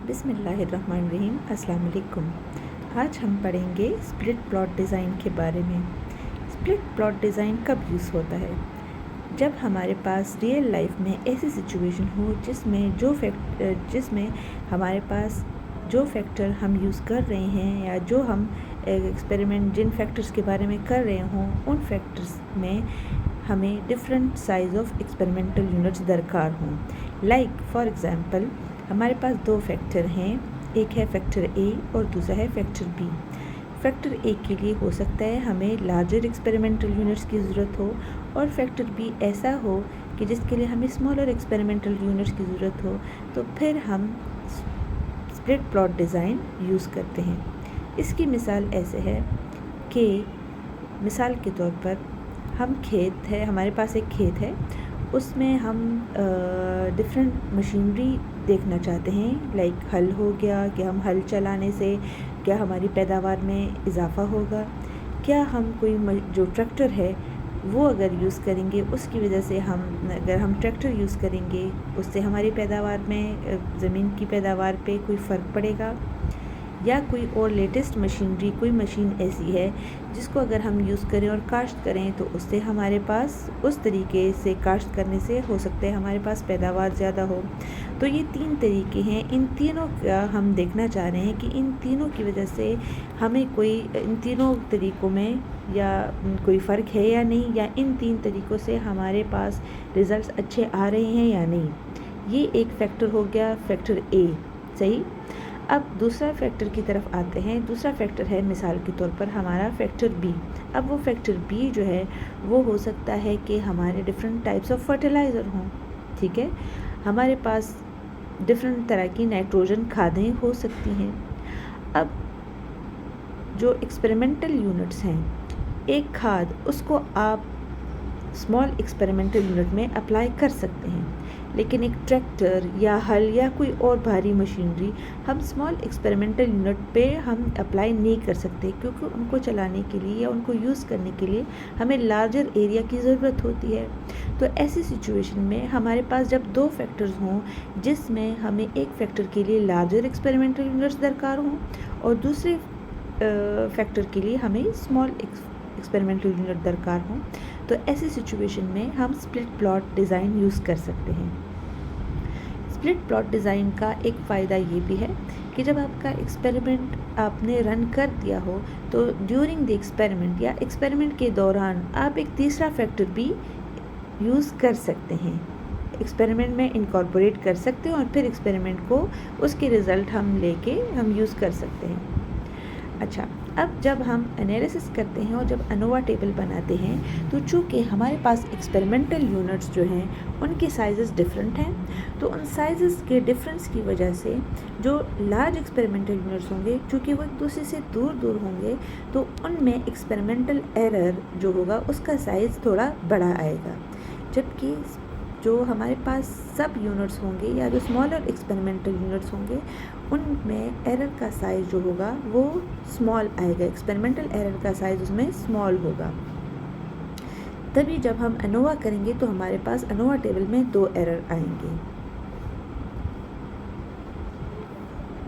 बिस्मिल्लाहिर्रहमानिर्रहीम। अस्सलाम वालेकुम। आज हम पढ़ेंगे स्प्लिट प्लॉट डिज़ाइन के बारे में। स्प्लिट प्लॉट डिज़ाइन कब यूज़ होता है? जब हमारे पास रियल लाइफ में ऐसी सिचुएशन हो जिसमें हमारे पास जो फैक्टर हम यूज़ कर रहे हैं या जो हम एक्सपेरिमेंट जिन फैक्टर्स के बारे में कर रहे हों, उन फैक्टर्स में हमें different size of experimental units दरकार हों। लाइक फॉर एग्ज़ाम्पल, हमारे पास दो फैक्टर हैं, एक है फैक्टर ए और दूसरा है फैक्टर बी। फैक्टर ए के लिए हो सकता है हमें लार्जर एक्सपेरिमेंटल यूनिट्स की ज़रूरत हो और फैक्टर बी ऐसा हो कि जिसके लिए हमें स्मॉलर एक्सपेरिमेंटल यूनिट्स की ज़रूरत हो, तो फिर हम स्प्लिट प्लॉट डिज़ाइन यूज़ करते हैं। इसकी मिसाल ऐसे है कि मिसाल के तौर पर हमारे पास एक खेत है, उसमें हम डिफरेंट मशीनरी देखना चाहते हैं। लाइक हल हो गया कि हम हल चलाने से क्या हमारी पैदावार में इजाफ़ा होगा, क्या हम जो ट्रैक्टर है वो अगर यूज़ करेंगे उसकी वजह से अगर हम ट्रैक्टर यूज़ करेंगे उससे हमारी पैदावार में ज़मीन की पैदावार पे कोई फ़र्क पड़ेगा, या कोई और लेटेस्ट मशीनरी कोई मशीन ऐसी है जिसको अगर हम यूज़ करें और काश्त करें तो उससे हमारे पास उस तरीके से काश्त करने से हो सकता है हमारे पास पैदावार ज़्यादा हो। तो ये तीन तरीके हैं, इन तीनों का हम देखना चाह रहे हैं कि इन तीनों की वजह से हमें इन तीनों तरीक़ों में या कोई फ़र्क है या नहीं, या इन तीन तरीक़ों से हमारे पास रिज़ल्ट्स अच्छे आ रहे हैं या नहीं। ये एक फैक्टर हो गया, फैक्टर ए। सही। अब दूसरा फैक्टर की तरफ आते हैं। दूसरा फैक्टर है मिसाल के तौर पर हमारा फैक्टर बी। अब वो फैक्टर बी जो है वो हो सकता है कि हमारे डिफरेंट टाइप्स ऑफ फर्टिलाइज़र हों। ठीक है, हमारे पास डिफरेंट तरह की नाइट्रोजन खादें हो सकती हैं। अब जो एक्सपेरिमेंटल यूनिट्स हैं, एक खाद उसको आप स्मॉल एक्सपेरिमेंटल यूनिट में अप्लाई कर सकते हैं, लेकिन एक ट्रैक्टर या हल या कोई और भारी मशीनरी हम स्मॉल एक्सपेरिमेंटल यूनिट पे हम अप्लाई नहीं कर सकते, क्योंकि उनको चलाने के लिए या उनको यूज़ करने के लिए हमें लार्जर एरिया की ज़रूरत होती है। तो ऐसी सिचुएशन में हमारे पास जब दो फैक्टर्स हों जिसमें हमें एक फैक्टर के लिए लार्जर एक्सपेरिमेंटल यूनिट्स दरकार हों और दूसरे फैक्टर के लिए हमें स्मॉल एक्सपेरिमेंटल यूनिट दरकार हों, तो ऐसी सिचुएशन में हम स्प्लिट प्लॉट डिज़ाइन यूज़ कर सकते हैं। स्प्लिट प्लॉट डिज़ाइन का एक फ़ायदा ये भी है कि जब आपका एक्सपेरिमेंट आपने रन कर दिया हो तो ड्यूरिंग द एक्सपेरिमेंट या एक्सपेरिमेंट के दौरान आप एक तीसरा फैक्टर भी यूज़ कर सकते हैं, एक्सपेरिमेंट में इनकॉर्पोरेट कर सकते हैं और फिर एक्सपेरिमेंट को उसके रिज़ल्ट हम यूज़ कर सकते हैं। अच्छा, अब जब हम एनालिसिस करते हैं और जब अनोवा टेबल बनाते हैं, तो चूँकि हमारे पास एक्सपेरिमेंटल यूनिट्स जो हैं उनके साइज़ेस डिफरेंट हैं, तो उन साइज़ेस के डिफरेंस की वजह से जो लार्ज एक्सपेरिमेंटल यूनिट्स होंगे, चूँकि वो एक दूसरे से दूर दूर होंगे, तो उनमें एक्सपेरिमेंटल एरर जो होगा उसका साइज़ थोड़ा बड़ा आएगा। जबकि जो हमारे पास सब यूनिट्स होंगे या जो स्मॉलर एक्सपेरिमेंटल यूनिट्स होंगे उनमें एरर का साइज़ जो होगा वो स्मॉल आएगा, एक्सपेरिमेंटल एरर का साइज़ उसमें स्मॉल होगा। तभी जब हम अनोवा करेंगे तो हमारे पास अनोवा टेबल में दो एरर आएंगे।